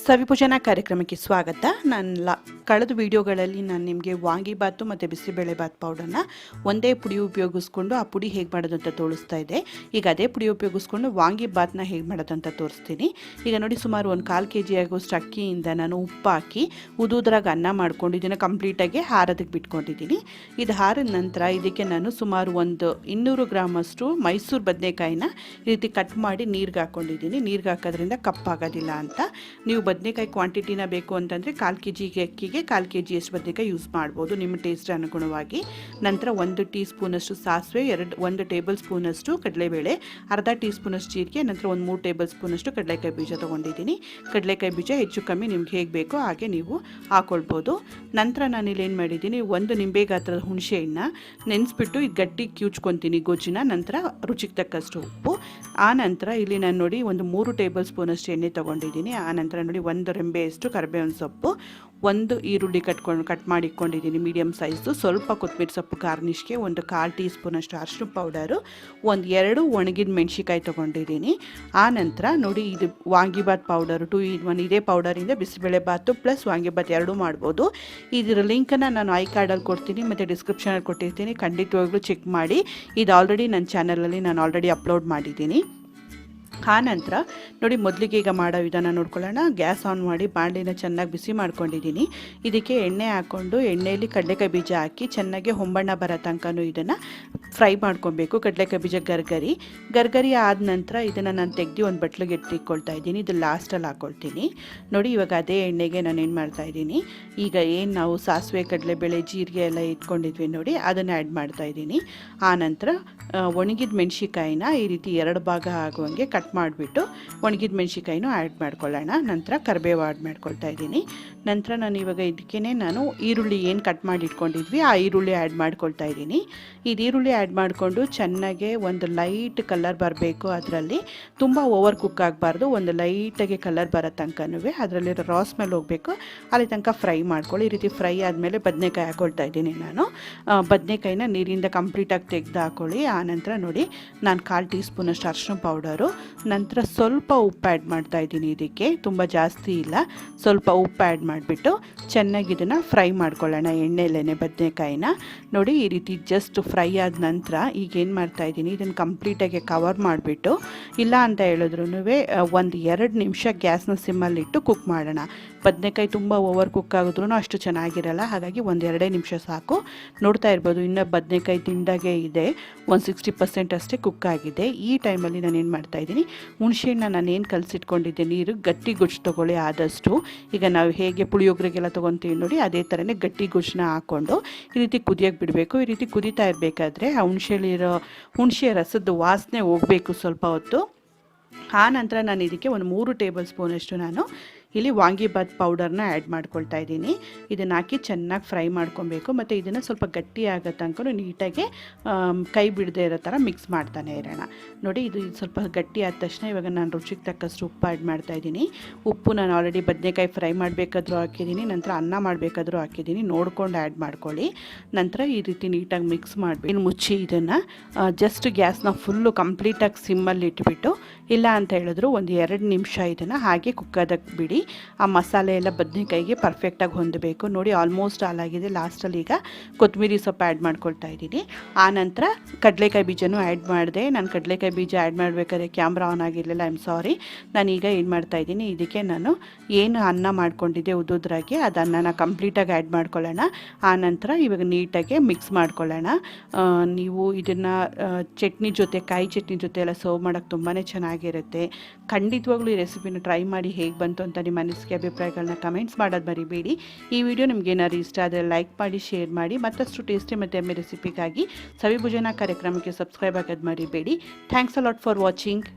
ಸವಿ ಭೋಜನ ಕಾರ್ಯಕ್ರಮಕ್ಕೆ ಸ್ವಾಗತ. ಕಳೆದ ವಿಡಿಯೋಗಳಲ್ಲಿ ನಾನು ನಿಮಗೆ ವಾಂಗಿಬಾತು ಮತ್ತು ಬಿಸಿಬೇಳೆ ಬಾತ್ ಪೌಡರ್ನ ಒಂದೇ ಪುಡಿ ಉಪಯೋಗಿಸ್ಕೊಂಡು ಆ ಪುಡಿ ಹೇಗೆ ಮಾಡೋದು ಅಂತ ತೋರಿಸ್ತಾ ಇದ್ದೆ. ಈಗ ಅದೇ ಪುಡಿ ಉಪಯೋಗಿಸ್ಕೊಂಡು ವಾಂಗಿಬಾತ್ನ ಹೇಗೆ ಮಾಡೋದು ಅಂತ ತೋರಿಸ್ತೀನಿ. ಈಗ ನೋಡಿ, ಸುಮಾರು ಒಂದು 1/4 kg ಆಗೋಷ್ಟು ಅಕ್ಕಿಯಿಂದ ನಾನು ಉಪ್ಪು ಹಾಕಿ ಉದುದ್ರಾಗ ಅನ್ನ ಮಾಡ್ಕೊಂಡು ಇದನ್ನು ಕಂಪ್ಲೀಟಾಗಿ ಹಾರೋದಕ್ಕೆ ಬಿಟ್ಕೊಂಡಿದ್ದೀನಿ. ಇದು ಹಾರಿದ ನಂತರ ಇದಕ್ಕೆ ನಾನು ಸುಮಾರು ಒಂದು 200 ಗ್ರಾಮಷ್ಟು ಮೈಸೂರು ಬದನೆಕಾಯಿನ ಈ ರೀತಿ ಕಟ್ ಮಾಡಿ ನೀರಿಗೆ ಹಾಕ್ಕೊಂಡಿದ್ದೀನಿ. ನೀರಿಗೆ ಹಾಕೋದ್ರಿಂದ ಕಪ್ಪಾಗೋದಿಲ್ಲ ಅಂತ. ನೀವು ಬದನೆಕಾಯಿ ಕ್ವಾಂಟಿಟಿನ ಬೇಕು ಅಂತಂದರೆ 1/4 kg ಅಕ್ಕಿಗೆ 1/4 kg ಅಷ್ಟು ಬದನೆಕಾಯಿ ಯೂಸ್ ಮಾಡ್ಬೋದು ನಿಮ್ಮ ಟೇಸ್ಟ್ ಅನುಗುಣವಾಗಿ. ನಂತರ 1 ಟೀ ಸ್ಪೂನಷ್ಟು ಸಾಸಿವೆ, 1 ಟೇಬಲ್ ಸ್ಪೂನಷ್ಟು ಕಡಲೆಬೇಳೆ, ಅರ್ಧ ಟೀ ಸ್ಪೂನಷ್ಟು ಜೀರಿಗೆ, ನಂತರ 3 ಟೇಬಲ್ ಸ್ಪೂನಷ್ಟು ಕಡಲೆಕಾಯಿ ಬೀಜ ತೊಗೊಂಡಿದ್ದೀನಿ. ಕಡಲೆಕಾಯಿ ಬೀಜ ಹೆಚ್ಚು ಕಮ್ಮಿ ನಿಮ್ಗೆ ಹೇಗೆ ಬೇಕೋ ಹಾಗೆ ನೀವು ಹಾಕ್ಕೊಳ್ಬೋದು. ನಂತರ ನಾನಿಲ್ಲಿ ಏನು ಮಾಡಿದ್ದೀನಿ, 1 ನಿಂಬೆ ಗಾತ್ರದ ಹುಣಸೆ ಹಣ್ಣು ನೆನೆಸ್ಬಿಟ್ಟು ಇದು ಗಟ್ಟಿ ಕ್ಯೂಚ್ಕೊತೀನಿ ಗೊಜ್ಜಿನ. ನಂತರ ರುಚಿಗೆ ತಕ್ಕಷ್ಟು ಉಪ್ಪು. ಆ ನಂತರ ಇಲ್ಲಿ ನಾನು ನೋಡಿ 3 ಟೇಬಲ್ ಸ್ಪೂನಷ್ಟು ಎಣ್ಣೆ ತೊಗೊಂಡಿದ್ದೀನಿ. ಆ ನಂತರ ನೋಡಿ 1 ರೆಂಬೆಯಷ್ಟು ಕರಿಬೇವಿನ ಸೊಪ್ಪು, 1 ಈರುಳ್ಳಿ ಕಟ್ ಮಾಡಿ ಇಟ್ಕೊಂಡಿದ್ದೀನಿ ಮೀಡಿಯಮ್ ಸೈಜು, ಸ್ವಲ್ಪ ಕೊತ್ತಂಬರಿ ಸೊಪ್ಪು ಗಾರ್ನಿಷ್ಗೆ, 1/4 ಟೀ ಸ್ಪೂನಷ್ಟು ಅರಿಶಿನ ಪೌಡರು, 2 ಒಣಗಿದ ಮೆಣಸಿಕಾಯಿ ತೊಗೊಂಡಿದ್ದೀನಿ. ಆ ನಂತರ ನೋಡಿ, ಇದು ವಾಂಗಿಬಾತ್ ಪೌಡರು 2 in 1 ಇದೇ ಪೌಡರಿಂದ ಬಿಸಿಬೇಳೆ ಬಾತು ಪ್ಲಸ್ ವಾಂಗಿಬಾತ್ ಎರಡೂ ಮಾಡ್ಬೋದು. ಇದರ ಲಿಂಕನ್ನು ನಾನು ಐ ಕಾರ್ಡಲ್ಲಿ ಕೊಡ್ತೀನಿ ಮತ್ತು ಡಿಸ್ಕ್ರಿಪ್ಷನಲ್ಲಿ ಕೊಟ್ಟಿರ್ತೀನಿ, ಖಂಡಿತವಾಗ್ಲೂ ಚೆಕ್ ಮಾಡಿ. ಇದು ಆಲ್ರೆಡಿ ನನ್ನ ಚಾನಲಲ್ಲಿ ನಾನು ಆಲ್ರೆಡಿ ಅಪ್ಲೋಡ್ ಮಾಡಿದ್ದೀನಿ. ಆ ನಂತರ ನೋಡಿ, ಮೊದಲಿಗೆ ಈಗ ಮಾಡೋ ವಿಧಾನ ನೋಡ್ಕೊಳ್ಳೋಣ. ಗ್ಯಾಸ್ ಆನ್ ಮಾಡಿ ಬಾಣಲಿನ ಚೆನ್ನಾಗಿ ಬಿಸಿ ಮಾಡ್ಕೊಂಡಿದ್ದೀನಿ. ಇದಕ್ಕೆ ಎಣ್ಣೆ ಹಾಕ್ಕೊಂಡು ಎಣ್ಣೆಯಲ್ಲಿ ಕಡಲೆಕಾಯಿ ಬೀಜ ಹಾಕಿ ಚೆನ್ನಾಗಿ ಹೊಂಬಣ್ಣ ಬರೋ ತನಕನೂ ಇದನ್ನು ಫ್ರೈ ಮಾಡ್ಕೊಬೇಕು. ಕಡಲೆಕಾಯಿ ಬೀಜ ಗರ್ಗರಿ ಆದ ನಂತರ ಇದನ್ನು ನಾನು ತೆಗೆದು ಒಂದು ಬಟ್ಲಿಗೆ ಎತ್ತಿಟ್ಕೊಳ್ತಾ ಇದ್ದೀನಿ. ಇದು ಲಾಸ್ಟಲ್ಲಿ ಹಾಕ್ಕೊಳ್ತೀನಿ. ನೋಡಿ, ಇವಾಗ ಅದೇ ಎಣ್ಣೆಗೆ ನಾನು ಏನು ಮಾಡ್ತಾಯಿದ್ದೀನಿ, ಈಗ ಏನು ನಾವು ಸಾಸಿವೆ, ಕಡಲೆಬೇಳೆ, ಜೀರಿಗೆ ಎಲ್ಲ ಇಟ್ಕೊಂಡಿದ್ವಿ ನೋಡಿ, ಅದನ್ನು ಆ್ಯಡ್ ಮಾಡ್ತಾಯಿದ್ದೀನಿ. ಆ ನಂತರ ಒಣಗಿದ ಮೆಣಸಿಕಾಯಿನ ಈ ರೀತಿ 2 ಭಾಗ ಆಗುವಂಗೆ ಕಟ್ ಮಾಡಿಬಿಟ್ಟು ಒಣಗಿದ ಮೆಣಸಿಕಾಯಿನೂ ಆ್ಯಡ್ ಮಾಡ್ಕೊಳ್ಳೋಣ. ನಂತರ ಕರಿಬೇವು ಆ್ಯಡ್ ಮಾಡ್ಕೊಳ್ತಾ ಇದ್ದೀನಿ. ನಂತರ ನಾನು ಇವಾಗ ಇದಕ್ಕೇ ನಾನು ಈರುಳ್ಳಿ ಏನು ಕಟ್ ಮಾಡಿ ಇಟ್ಕೊಂಡಿದ್ವಿ ಆ ಈರುಳ್ಳಿ ಆ್ಯಡ್ ಮಾಡ್ಕೊಳ್ತಾ ಇದ್ದೀನಿ. ಇದು ಈರುಳ್ಳಿ ಆ್ಯಡ್ ಮಾಡಿಕೊಂಡು ಚೆನ್ನಾಗೆ ಒಂದು ಲೈಟ್ ಕಲರ್ ಬರಬೇಕು. ಅದರಲ್ಲಿ ತುಂಬ ಓವರ್ ಕುಕ್ ಆಗಬಾರ್ದು, ಒಂದು ಲೈಟಾಗಿ ಕಲರ್ ಬರೋ ತನಕನೂ ಅದರಲ್ಲಿರೋ ರಾ ಸ್ಮೆಲ್ ಹೋಗಬೇಕು, ಅಲ್ಲಿ ತನಕ ಫ್ರೈ ಮಾಡ್ಕೊಳ್ಳಿ. ಈ ರೀತಿ ಫ್ರೈ ಆದಮೇಲೆ ಬದನೆಕಾಯಿ ಹಾಕ್ಕೊಳ್ತಾ ಇದ್ದೀನಿ ನಾನು. ಬದನೆಕಾಯಿನ ನೀರಿಂದ ಕಂಪ್ಲೀಟಾಗಿ ತೆಗೆದು ಹಾಕ್ಕೊಳ್ಳಿ. ಆ ನಂತರ ನೋಡಿ, ನಾನು 1/4 ಟೀ ಸ್ಪೂನಷ್ಟು ಅರಿಶಿನ ಪೌಡರು, ನಂತರ ಸ್ವಲ್ಪ ಉಪ್ಪು ಆ್ಯಡ್ ಮಾಡ್ತಾ ಇದ್ದೀನಿ. ಇದಕ್ಕೆ ತುಂಬ ಜಾಸ್ತಿ ಇಲ್ಲ, ಸ್ವಲ್ಪ ಉಪ್ಪು ಆ್ಯಡ್ ಮಾಡಿಬಿಟ್ಟು ಚೆನ್ನಾಗಿ ಇದನ್ನು ಫ್ರೈ ಮಾಡ್ಕೊಳ್ಳೋಣ ಎಣ್ಣೆಯಲ್ಲೇ ಬದನೆಕಾಯಿನ. ನೋಡಿ, ಈ ರೀತಿ ಜಸ್ಟ್ ಫ್ರೈ ಆದ ನಂತರ ಈಗ ಏನು ಮಾಡ್ತಾಯಿದ್ದೀನಿ, ಇದನ್ನು ಕಂಪ್ಲೀಟಾಗಿ ಕವರ್ ಮಾಡಿಬಿಟ್ಟು, ಇಲ್ಲ ಅಂತ ಹೇಳಿದ್ರೂ 1-2 ನಿಮಿಷ ಗ್ಯಾಸ್ನ ಸಿಮ್ಮಲ್ಲಿಟ್ಟು ಕುಕ್ ಮಾಡೋಣ. ಬದನೆಕಾಯಿ ತುಂಬ ಓವರ್ ಕುಕ್ ಆಗಿದ್ರೂ ಅಷ್ಟು ಚೆನ್ನಾಗಿರಲ್ಲ, ಹಾಗಾಗಿ 1-2 ನಿಮಿಷ ಸಾಕು. ನೋಡ್ತಾ ಇರ್ಬೋದು, ಇನ್ನೂ ಬದನೆಕಾಯಿ ತಿಂದಾಗೆ ಇದೆ, 60% ಅಷ್ಟೇ ಕುಕ್ ಆಗಿದೆ. ಈ ಟೈಮಲ್ಲಿ ನಾನು ಏನು ಮಾಡ್ತಾಯಿದ್ದೀನಿ, ಹುಣಸೆಹಣ್ಣ ನಾನು ಏನು ಕಲಸಿಟ್ಕೊಂಡಿದ್ದೆ ನೀರು ಗಟ್ಟಿ ಗೊಜ್ಜು ತೊಗೊಳ್ಳಿ ಆದಷ್ಟು. ಈಗ ನಾವು ಹೇಗೆ ಪುಳಿಯೋಗರೆಗೆಲ್ಲ ತೊಗೊತೀವಿ ನೋಡಿ, ಅದೇ ಥರನೇ ಗಟ್ಟಿ ಗೊಜ್ಜನ್ನ ಹಾಕ್ಕೊಂಡು ಈ ರೀತಿ ಕುದಿಯೋಕ್ಕೆ ಬಿಡಬೇಕು. ಈ ರೀತಿ ಕುದೀತಾ ಇರಬೇಕಾದ್ರೆ ಆ ಹುಣಸೆ ರಸದ ವಾಸನೆ ಹೋಗಬೇಕು ಸ್ವಲ್ಪ ಹೊತ್ತು. ಆ ನಂತರ ನಾನು ಇದಕ್ಕೆ 3 ಟೇಬಲ್ ಸ್ಪೂನಷ್ಟು ನಾನು ಇಲ್ಲಿ ವಾಂಗಿಬಾತ್ ಪೌಡರ್ನ ಆ್ಯಡ್ ಮಾಡ್ಕೊಳ್ತಾ ಇದ್ದೀನಿ. ಇದನ್ನು ಹಾಕಿ ಚೆನ್ನಾಗಿ ಫ್ರೈ ಮಾಡ್ಕೊಬೇಕು ಮತ್ತು ಇದನ್ನು ಸ್ವಲ್ಪ ಗಟ್ಟಿ ಆಗೋ ತನಕ ನೀಟಾಗಿ ಕೈ ಬಿಡದೇ ಇರೋ ಥರ ಮಿಕ್ಸ್ ಮಾಡ್ತಾನೆ ಇರೋಣ. ನೋಡಿ, ಇದು ಸ್ವಲ್ಪ ಗಟ್ಟಿ ಆದ ತಕ್ಷಣ ಇವಾಗ ನಾನು ರುಚಿಗೆ ತಕ್ಕಷ್ಟು ಉಪ್ಪು ಆ್ಯಡ್ ಮಾಡ್ತಾಯಿದ್ದೀನಿ. ಉಪ್ಪು ನಾನು ಆಲ್ರೆಡಿ ಬದನೆಕಾಯಿ ಫ್ರೈ ಮಾಡಬೇಕಾದ್ರೂ ಹಾಕಿದ್ದೀನಿ, ನಂತರ ಅನ್ನ ಮಾಡಬೇಕಾದ್ರೂ ಹಾಕಿದ್ದೀನಿ, ನೋಡ್ಕೊಂಡು ಆ್ಯಡ್ ಮಾಡ್ಕೊಳ್ಳಿ. ನಂತರ ಈ ರೀತಿ ನೀಟಾಗಿ ಮಿಕ್ಸ್ ಮಾಡಿಬಿಟ್ಟು ಮುಚ್ಚಿ ಇದನ್ನು ಜಸ್ಟ್ ಗ್ಯಾಸ್ನ ಫುಲ್ಲು ಕಂಪ್ಲೀಟಾಗಿ ಸಿಮ್ಮಲ್ಲಿ ಇಟ್ಬಿಟ್ಟು, ಇಲ್ಲ ಅಂತ ಹೇಳಿದ್ರು 1-2 ನಿಮಿಷ ಇದನ್ನು ಹಾಗೆ ಕುಕ್ಕೋದಕ್ಕೆ ಬಿಡಿ. ಆ ಮಸಾಲೆ ಎಲ್ಲ ಬದನೆಕಾಯಿಗೆ ಪರ್ಫೆಕ್ಟಾಗಿ ಹೊಂದಬೇಕು. ನೋಡಿ, ಆಲ್ಮೋಸ್ಟ್ ಆಲಾಗಿದೆ. ಲಾಸ್ಟಲ್ಲಿ ಈಗ ಕೊತ್ತಂಬರಿ ಸೊಪ್ಪು ಆ್ಯಡ್ ಮಾಡ್ಕೊಳ್ತಾ ಇದ್ದೀನಿ. ಆ ನಂತರ ಕಡಲೆಕಾಯಿ ಬೀಜನೂ ಆ್ಯಡ್ ಮಾಡಿದೆ. ನಾನು ಕಡಲೆಕಾಯಿ ಬೀಜ ಆ್ಯಡ್ ಮಾಡಬೇಕಾದ್ರೆ ಕ್ಯಾಮ್ರಾ ಆನ್ ಆಗಿರಲಿಲ್ಲ, ಐ ಆಮ್ ಸಾರಿ. ನಾನೀಗ ಏನು ಮಾಡ್ತಾಯಿದ್ದೀನಿ, ಇದಕ್ಕೆ ನಾನು ಏನು ಅನ್ನ ಮಾಡ್ಕೊಂಡಿದ್ದೆ ಉದುದ್ರಾಗಿ ಅದು ಅನ್ನನ ಕಂಪ್ಲೀಟಾಗಿ ಆ್ಯಡ್ ಮಾಡ್ಕೊಳ್ಳೋಣ. ಆ ನಂತರ ಇವಾಗ ನೀಟಾಗಿ ಮಿಕ್ಸ್ ಮಾಡ್ಕೊಳ್ಳೋಣ. ನೀವು ಇದನ್ನು ಚಟ್ನಿ ಜೊತೆ, ಕಾಯಿ ಚಟ್ನಿ ಜೊತೆ ಎಲ್ಲ ಸರ್ವ್ ಮಾಡೋಕ್ಕೆ ತುಂಬಾ ಚೆನ್ನಾಗಿರುತ್ತೆ. ಖಂಡಿತವಾಗ್ಲೂ ಈ ರೆಸಿಪಿನ ಟ್ರೈ ಮಾಡಿ ಹೇಗೆ ಬಂತು ಅಂತ ನಿಮ್ಮ ಅನಿಸಿಕೆ ಅಭಿಪ್ರಾಯಗಳನ್ನ ಕಮೆಂಟ್ಸ್ ಮಾಡೋದು ಮರಿಬೇಡಿ. ಈ ವಿಡಿಯೋ ನಿಮ್ಗೆ ಏನಾದ್ರು ಇಷ್ಟ ಆದರೆ ಲೈಕ್ ಮಾಡಿ, ಶೇರ್ ಮಾಡಿ. ಮತ್ತಷ್ಟು ಟೇಸ್ಟಿ ಮತ್ತು ಎಮ್ಮೆ ರೆಸಿಪಿಗಾಗಿ ಸವಿ ಭೋಜನ ಕಾರ್ಯಕ್ರಮಕ್ಕೆ ಸಬ್ಸ್ಕ್ರೈಬ್ ಆಗೋದು ಮರಿಬೇಡಿ. Thanks a lot for watching.